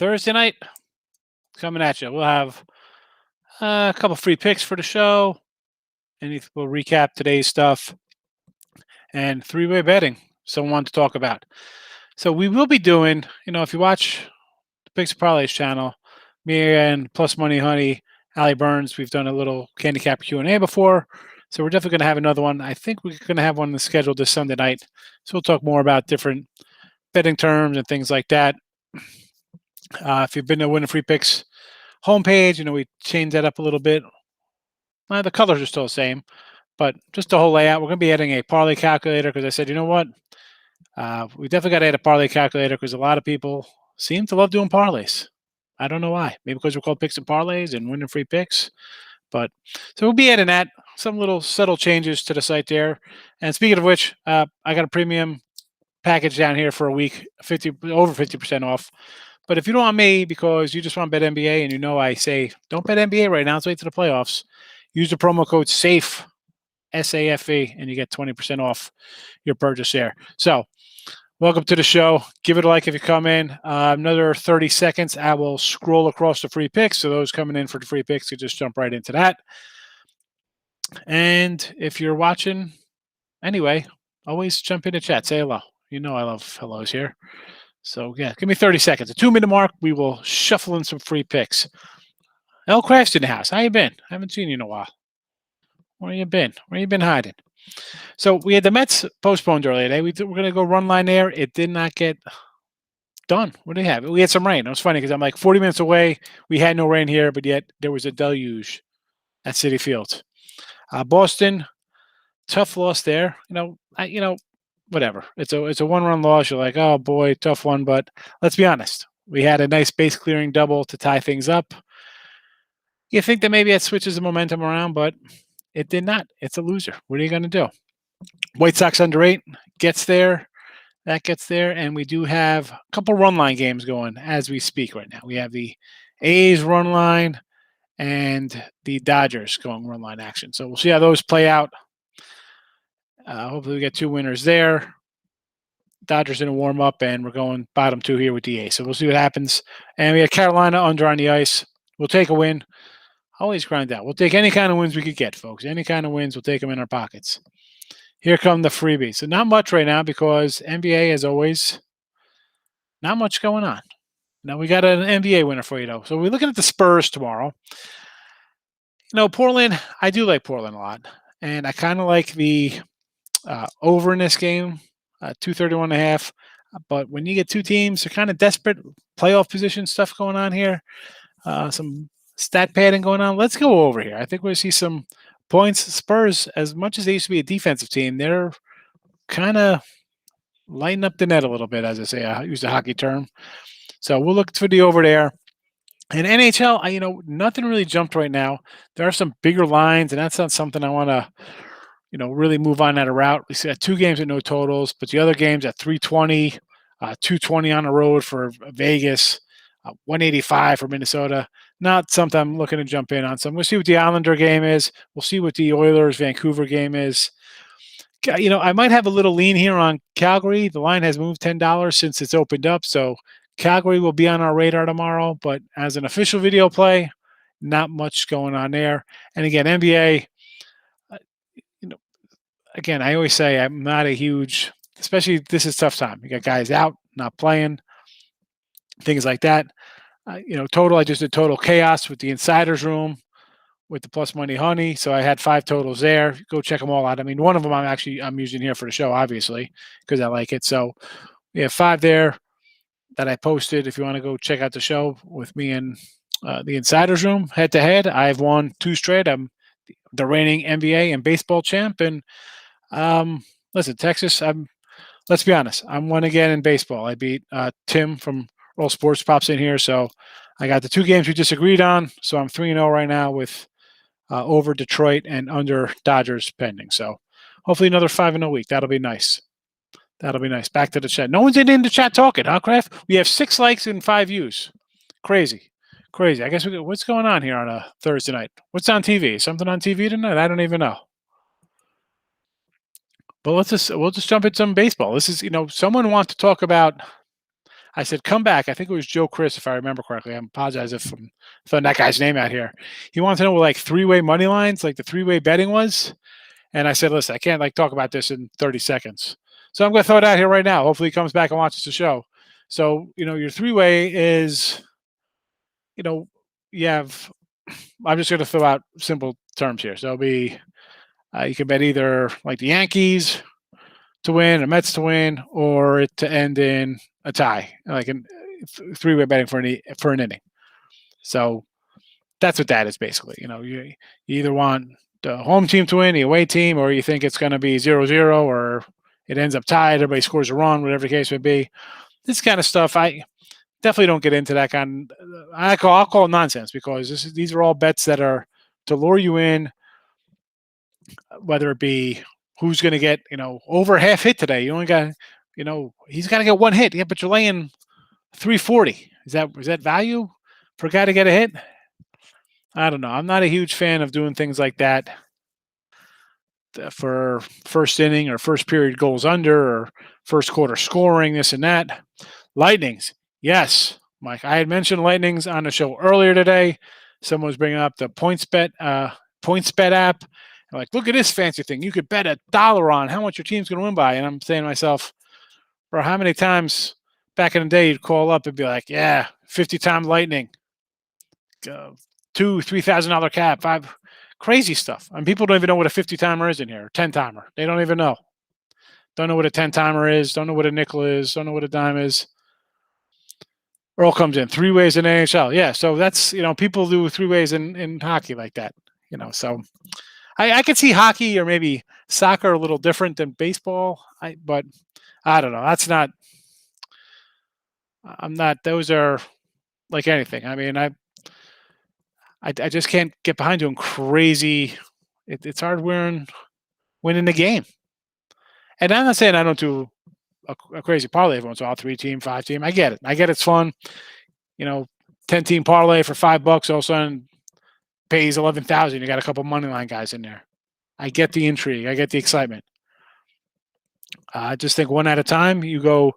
Thursday night coming at you. We'll have a couple free picks for the show. And we'll recap today's stuff and three-way betting. Someone wanted to talk about. So we will be doing, if you watch the Picks and Parlays channel, me and Plus Money Honey, Allie Burns, we've done a little handicap Q&A before. So we're definitely going to have another one. I think we're going to have one scheduled this Sunday night. So we'll talk more about different betting terms and things like that. If you've been to Winning Free Picks homepage, we changed that up a little bit. The colors are still the same, but just the whole layout. We're going to be adding a parlay calculator because I said, you know what? We definitely got to add a parlay calculator because a lot of people seem to love doing parlays. I don't know why. Maybe because we're called Picks and Parlays and Winning Free Picks. But so we'll be adding that. Some little subtle changes to the site there. And speaking of which, I got a premium package down here for a week, over 50% off. But if you don't want me because you just want to bet NBA and I say, don't bet NBA right now, let's wait to the playoffs, use the promo code SAFE, SAFE, and you get 20% off your purchase there. So welcome to the show. Give it a like if you come in. Another 30 seconds, I will scroll across the free picks. So those coming in for the free picks, you just jump right into that. And if you're watching, anyway, always jump in the chat. Say hello. I love hellos here. So, yeah, give me 30 seconds. A 2-minute mark, we will shuffle in some free picks. L. Craft's in the house. How you been? I haven't seen you in a while. Where you been? Where you been hiding? So, we had the Mets postponed earlier today. We're going to go run line there. It did not get done. What do you have? We had some rain. It was funny because I'm like 40 minutes away. We had no rain here, but yet there was a deluge at Citi Field. Boston, tough loss there. Whatever. It's a one-run loss. You're like, oh boy, tough one. But let's be honest. We had a nice base clearing double to tie things up. You think that maybe that switches the momentum around, but it did not. It's a loser. What are you going to do? White Sox under 8 gets there. That gets there. And we do have a couple run line games going as we speak right now. We have the A's run line and the Dodgers going run line action. So we'll see how those play out. Hopefully we get 2 winners there. Dodgers in a warm up, and we're going bottom 2 here with DA. So we'll see what happens. And we have Carolina under on the ice. We'll take a win. Always grind out. We'll take any kind of wins we could get, folks. Any kind of wins, we'll take them in our pockets. Here come the freebies. So not much right now because NBA, as always, not much going on. Now we got an NBA winner for you, though. So we're looking at the Spurs tomorrow. Portland, I do like Portland a lot. And I kind of like the over in this game, 231.5. But when you get 2 teams, they're kind of desperate, playoff position stuff going on here. Some stat padding going on. Let's go over here. I think we're going to see some points. Spurs, as much as they used to be a defensive team, they're kind of lighting up the net a little bit, as I say. I use the hockey term. So we'll look for the over there. In NHL, nothing really jumped right now. There are some bigger lines, and that's not something I want to really move on that route. We got 2 games at no totals, but the other games at 320, 220 on the road for Vegas, 185 for Minnesota. Not something I'm looking to jump in on. So we'll see what the Islander game is. We'll see what the Oilers-Vancouver game is. I might have a little lean here on Calgary. The line has moved $10 since it's opened up, so Calgary will be on our radar tomorrow. But as an official video play, not much going on there. And again, NBA, again, I always say I'm not a huge, especially this is tough time. You got guys out, not playing, things like that. Total, I just did total chaos with the insiders room with the Plus Money Honey. So I had 5 totals there. Go check them all out. I mean, one of them I'm using here for the show, obviously, because I like it. So we have 5 there that I posted. If you want to go check out the show with me and the insiders room head to head, I've won 2 straight. I'm the reigning NBA and baseball champ. And listen, Texas, let's be honest, I'm 1 again in baseball. I beat Tim from Roll Sports pops in here. So I got the 2 games we disagreed on. So I'm 3-0 right now with over Detroit and under Dodgers pending. So hopefully another 5-0 week. That'll be nice. That'll be nice. Back to the chat. No one's in the chat talking, huh, Kraft? We have 6 likes and 5 views. Crazy. I guess what's going on here on a Thursday night? What's on TV? Something on TV tonight? I don't even know. But we'll just jump into some baseball. This is, someone wants to talk about. I said, come back. I think it was Joe Chris, if I remember correctly. I apologize if I'm throwing that guy's name out here. He wanted to know what like three-way money lines, like the three-way betting was. And I said, listen, I can't like talk about this in 30 seconds. So I'm going to throw it out here right now. Hopefully he comes back and watches the show. So, your three-way is, you know, you have, I'm just going to throw out simple terms here. So it'll be, you can bet either like the Yankees to win, or Mets to win, or it to end in a tie, like a three-way betting for an inning. So that's what that is basically. You either want the home team to win, the away team, or you think it's going to be 0-0, or it ends up tied, everybody scores a run, whatever the case may be. This kind of stuff, I definitely don't get into that kind. I'll call it nonsense, because these are all bets that are to lure you in, whether it be who's going to get, over half hit today. You only got, he's got to get one hit. Yeah, but you're laying 340. Is that value for a guy to get a hit? I don't know. I'm not a huge fan of doing things like that for first inning or first period goals under, or first quarter scoring, this and that. Lightnings. Yes, Mike. I had mentioned Lightnings on the show earlier today. Someone was bringing up the PointsBet app. I'm like, look at this fancy thing. You could bet $1 on how much your team's going to win by. And I'm saying to myself, bro, how many times back in the day you'd call up and be like, yeah, 50-time Lightning, $2,000-$3,000 cap, five, crazy stuff. And people don't even know what a 50-timer is in here, or 10-timer. They don't even know. Don't know what a 10-timer is. Don't know what a nickel is. Don't know what a dime is. Earl comes in 3 ways in NHL. Yeah, so that's, people do 3 ways in hockey like that. So I could see hockey or maybe soccer a little different than baseball. But I don't know. That's not. I'm not. Those are like anything. I mean, I just can't get behind doing crazy. It's hard winning the game. And I'm not saying I don't do a crazy parlay every once in a while, 3-team, 5-team. I get it. It's fun. 10-team parlay for $5. All of a sudden, pays 11,000. You got a couple money line guys in there. I get the intrigue. I get the excitement. I just think one at a time. You go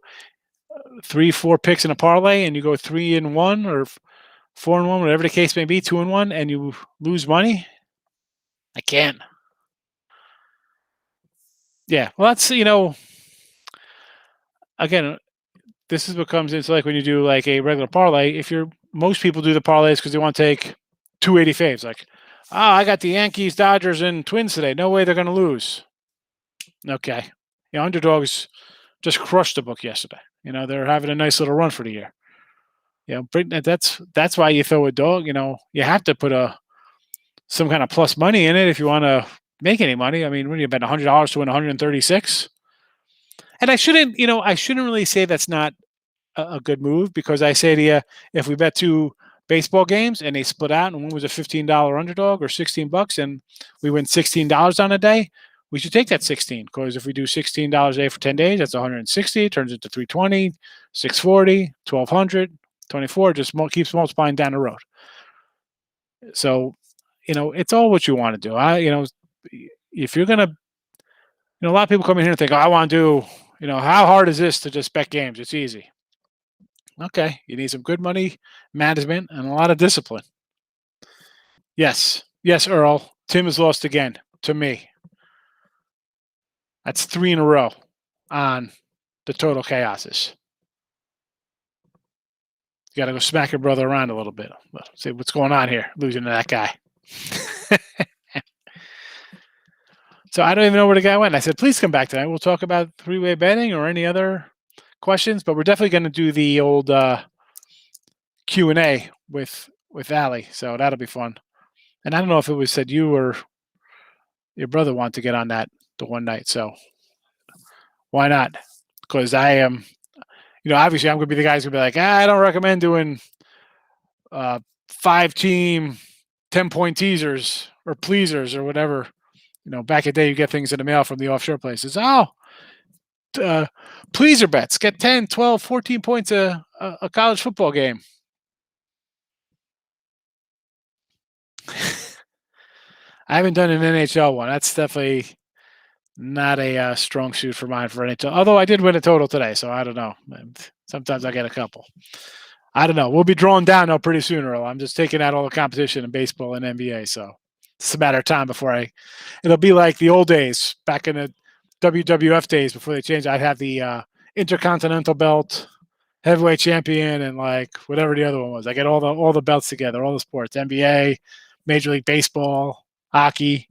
3-4 picks in a parlay, and you go 3-1 or 4-1, whatever the case may be, 2-1, and you lose money. I can't. Yeah, well, that's again, this is what comes into like when you do like a regular parlay. Most people do the parlays because they want to take 280 faves. Like, I got the Yankees, Dodgers, and Twins today. No way they're going to lose. Okay, underdogs just crushed the book yesterday. They're having a nice little run for the year. That's why you throw a dog. You have to put some kind of plus money in it if you want to make any money. I mean, when you bet $100 to win 136, and I shouldn't really say that's not a good move, because I say to you, if we bet 2 baseball games and they split out and one was a $15 underdog or $16 and we win $16 on a day, we should take that 16, because if we do $16 a day for 10 days, that's 160, turns into 320, 640, 1200, 24, just keeps multiplying down the road. So, it's all what you want to do. If you're going to, a lot of people come in here and think, I want to do, how hard is this to just bet games? It's easy. Okay, you need some good money management and a lot of discipline. Yes, Earl. Tim has lost again to me. That's 3 in a row on the Total Chaoses. You got to go smack your brother around a little bit. See what's going on here, losing to that guy. So I don't even know where the guy went. I said, please come back tonight. We'll talk about 3-way betting or any other questions, but we're definitely going to do the old Q&A with Allie, so that'll be fun. And I don't know if it was said you or your brother want to get on that the one night, so why not? Because I am, obviously I'm going to be the guy who's going to be like, I don't recommend doing 5-team 10-point teasers or pleasers or whatever. Back in the day, you get things in the mail from the offshore places. Pleaser bets. Get 10, 12, 14 points a college football game. I haven't done an NHL one. That's definitely not a strong suit for mine for any. Although I did win a total today, so I don't know. Sometimes I get a couple. I don't know. We'll be drawn down now pretty soon, Earl. I'm just taking out all the competition in baseball and NBA, so it's a matter of time before it'll be like the old days back in the WWF days before they changed. I'd have the Intercontinental belt, heavyweight champion, and like whatever the other one was. I get all the belts together, all the sports, NBA, Major League Baseball, hockey.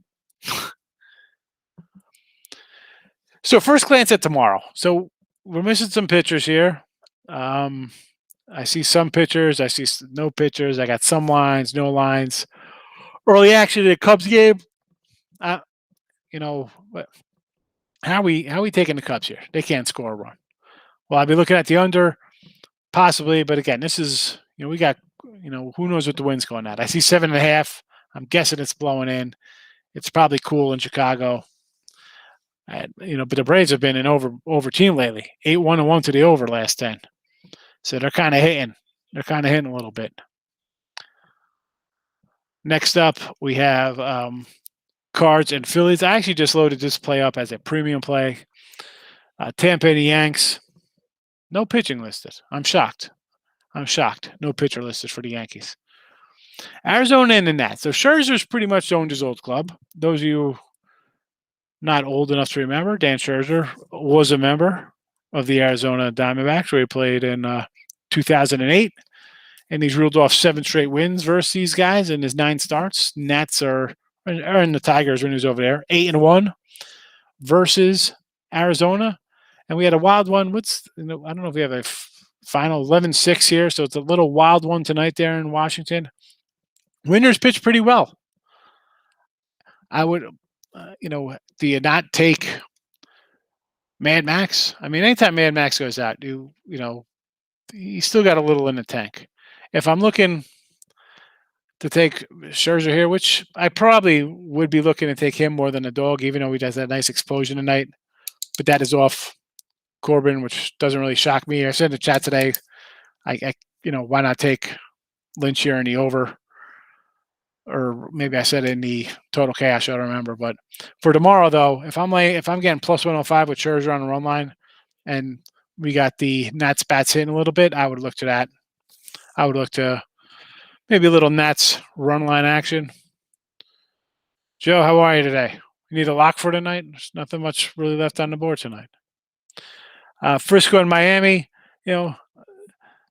So first glance at tomorrow. So we're missing some pitchers here. I see some pitchers. I see no pitchers. I got some lines, no lines. Early action in the Cubs game. You know, how we taking the Cubs here? They can't score a run. Well, I'll be looking at the under, possibly. But again, this is we got who knows what the wind's going at. I see 7.5. I'm guessing it's blowing in. It's probably cool in Chicago. And, but the Braves have been an over team lately. 8-1-1 to the over last 10. So they're kind of hitting. They're kind of hitting a little bit. Next up, we have Cards and Phillies. I actually just loaded this play up as a premium play. Tampa and the Yanks. No pitching listed. I'm shocked. No pitcher listed for the Yankees. Arizona and the Nats. So Scherzer's pretty much owned his old club. Those of you not old enough to remember, Dan Scherzer was a member of the Arizona Diamondbacks, where he played in 2008, and he's reeled off 7 straight wins versus these guys in his 9 starts. Nats are in the Tigers when he was over there, 8-1 versus Arizona, and we had a wild one. I don't know if we have a final 11-6 here, so it's a little wild one tonight there in Washington. Winters pitched pretty well. I would. Do you not take Mad Max? I mean, anytime Mad Max goes out, you still got a little in the tank. If I'm looking to take Scherzer here, which I probably would be looking to take him more than a dog, even though he does that nice explosion tonight. But that is off Corbin, which doesn't really shock me. I said in the chat today, why not take Lynch here in the over? Or maybe I said in the total cash, I don't remember. But for tomorrow, though, if I'm getting plus 105 with Scherzer on the run line, and we got the Nats bats hitting a little bit, I would look to that. I would look to maybe a little Nats run line action. Joe, how are you today? You need a lock for tonight? There's nothing much really left on the board tonight. Frisco and Miami, the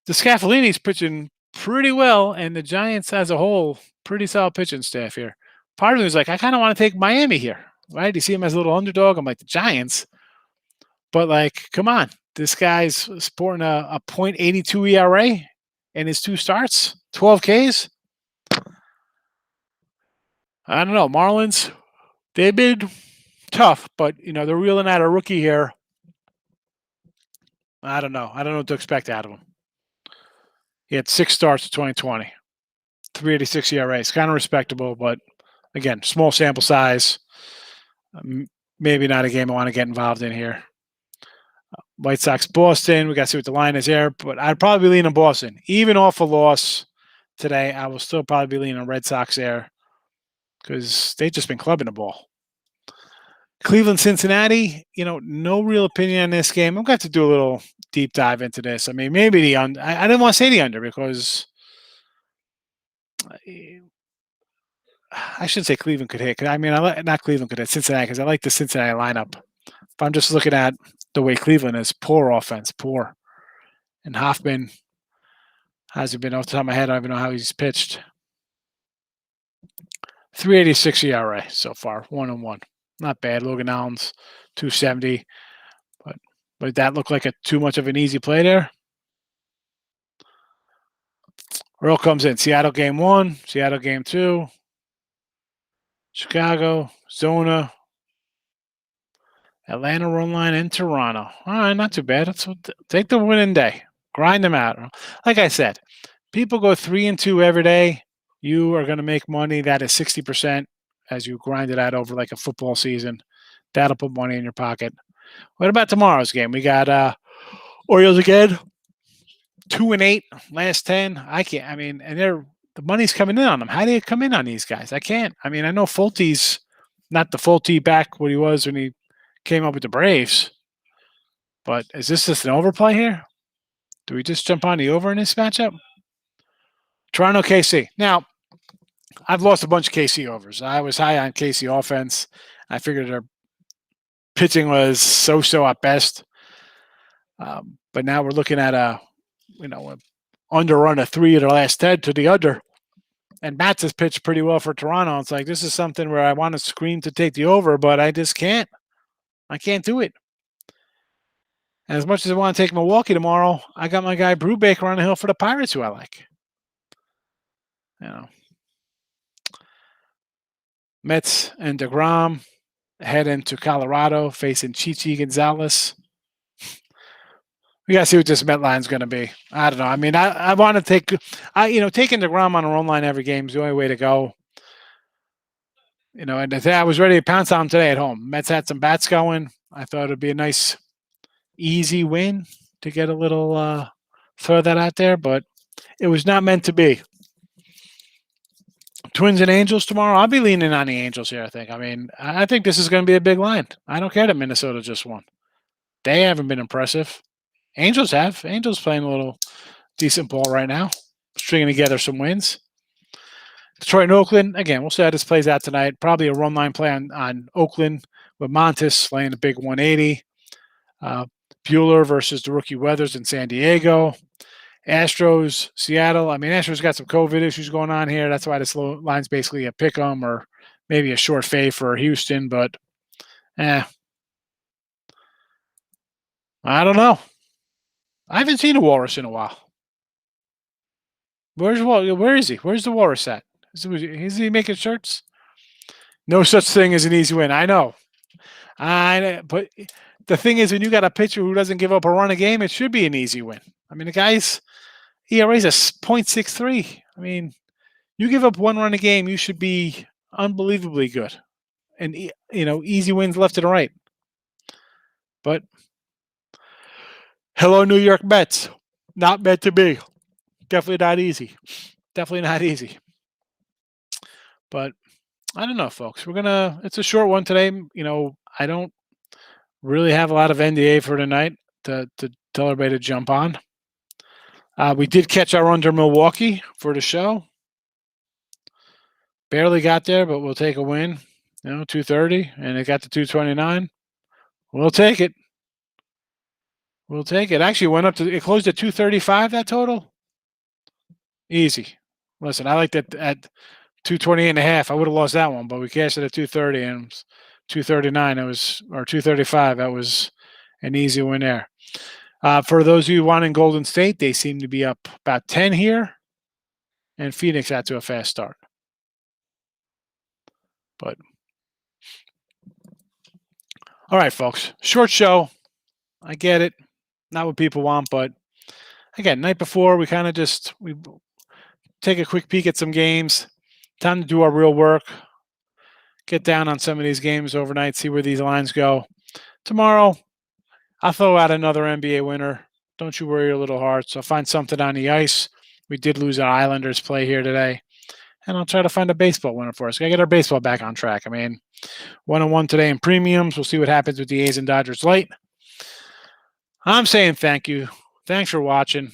Scaffalini's pitching pretty well, and the Giants as a whole, pretty solid pitching staff here. Part of me was like, I kind of want to take Miami here, right? You see him as a little underdog. I'm like, the Giants. But, like, come on. This guy's sporting a .82 ERA in his 2 starts, 12 Ks. I don't know. Marlins, they've been tough, but, they're reeling out a rookie here. I don't know. I don't know what to expect out of him. He had 6 starts in 2020. 3.86 ERA. It's kind of respectable, but again, small sample size. Maybe not a game I want to get involved in here. White Sox, Boston. We got to see what the line is there, but I'd probably be leaning Boston. Even off a loss today, I will still probably be leaning Red Sox there because they've just been clubbing the ball. Cleveland, Cincinnati, no real opinion on this game. I'm going to have to do a little deep dive into this. I mean, maybe the under. I didn't want to say the under because I should say Cleveland could hit. I mean, not Cleveland could hit, Cincinnati, because I like the Cincinnati lineup. If I'm just looking at the way Cleveland is, poor offense, poor. And Hoffman hasn't been off the top of my head. I don't even know how he's pitched. 3.86 ERA so far, 1-1. Not bad. Logan Allen's 2.70. But that looked like too much of an easy play there. Earl comes in. Seattle game 1, Seattle game 2, Chicago, Zona, Atlanta run line, and Toronto. All right, not too bad. Take the winning day. Grind them out. Like I said, people go 3-2 every day. You are going to make money. That is 60% as you grind it out over like a football season. That'll put money in your pocket. What about tomorrow's game? We got Orioles again. 2-8, last 10. I can't. I mean, and the money's coming in on them. How do you come in on these guys? I can't. I mean, I know Fulte's not the Fulte back what he was when he came up with the Braves. But is this just an overplay here? Do we just jump on the over in this matchup? Toronto KC. Now, I've lost a bunch of KC overs. I was high on KC offense. I figured their pitching was so at best. But now we're looking at a under run of 3 of their last 10 to the under. And Mats has pitched pretty well for Toronto. It's like this is something where I want to scream to take the over, but I just can't. I can't do it. And as much as I want to take Milwaukee tomorrow, I got my guy Brubaker on the hill for the Pirates, who I like. Mets and DeGrom head into Colorado facing Chichi Gonzalez. We got to see what this Met line is going to be. I don't know. I mean, I want to taking DeGrom on our own line every game is the only way to go. And I was ready to pounce on him today at home. Mets had some bats going. I thought it'd be a nice, easy win to get a little throw that out there, but it was not meant to be. Twins and Angels tomorrow. I'll be leaning on the Angels here, I think. I mean, I think this is going to be a big line. I don't care that Minnesota just won. They haven't been impressive. Angels have. Angels playing a little decent ball right now, stringing together some wins. Detroit and Oakland, again, we'll see how this plays out tonight. Probably a run line play on Oakland with Montes laying a big 180. Bueller versus the rookie Weathers in San Diego. Astros, Seattle. I mean, Astros got some COVID issues going on here. That's why this line's basically a pick 'em or maybe a short fade for Houston, but I don't know. I haven't seen a Walrus in a while. Where is he? Where's the Walrus at? Is he making shirts? No such thing as an easy win. I know. But the thing is, when you got a pitcher who doesn't give up a run a game, it should be an easy win. I mean, the guy's ERA's a .63. I mean, you give up 1 run a game, you should be unbelievably good. And, easy wins left and right. But hello, New York Mets. Not meant to be. Definitely not easy. Definitely not easy. But I don't know, folks. It's a short one today. I don't really have a lot of NDA for tonight to tell everybody to jump on. We did catch our under Milwaukee for the show. Barely got there, but we'll take a win. 230, and it got to 229. We'll take it. We'll take it. Actually, it closed at 235, that total. Easy. Listen, I like that at 228.5. I would have lost that one, but we cashed it at 230 and 239. Or 235. That was an easy win there. For those of you wanting Golden State, they seem to be up about 10 here, and Phoenix out to a fast start. But all right, folks, short show. I get it, not what people want, but again, night before we kind of we take a quick peek at some games. Time to do our real work. Get down on some of these games overnight, see where these lines go. Tomorrow, I'll throw out another NBA winner. Don't you worry your little hearts. I'll find something on the ice. We did lose our Islanders play here today. And I'll try to find a baseball winner for us. Got to get our baseball back on track. I mean, 1-1 today in premiums. We'll see what happens with the A's and Dodgers late. I'm saying thank you. Thanks for watching.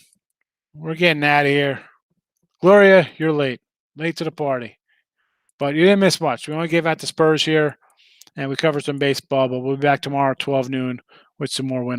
We're getting out of here. Gloria, you're late. Late to the party. But you didn't miss much. We only gave out the Spurs here, and we covered some baseball, but we'll be back tomorrow at 12 noon with some more winners.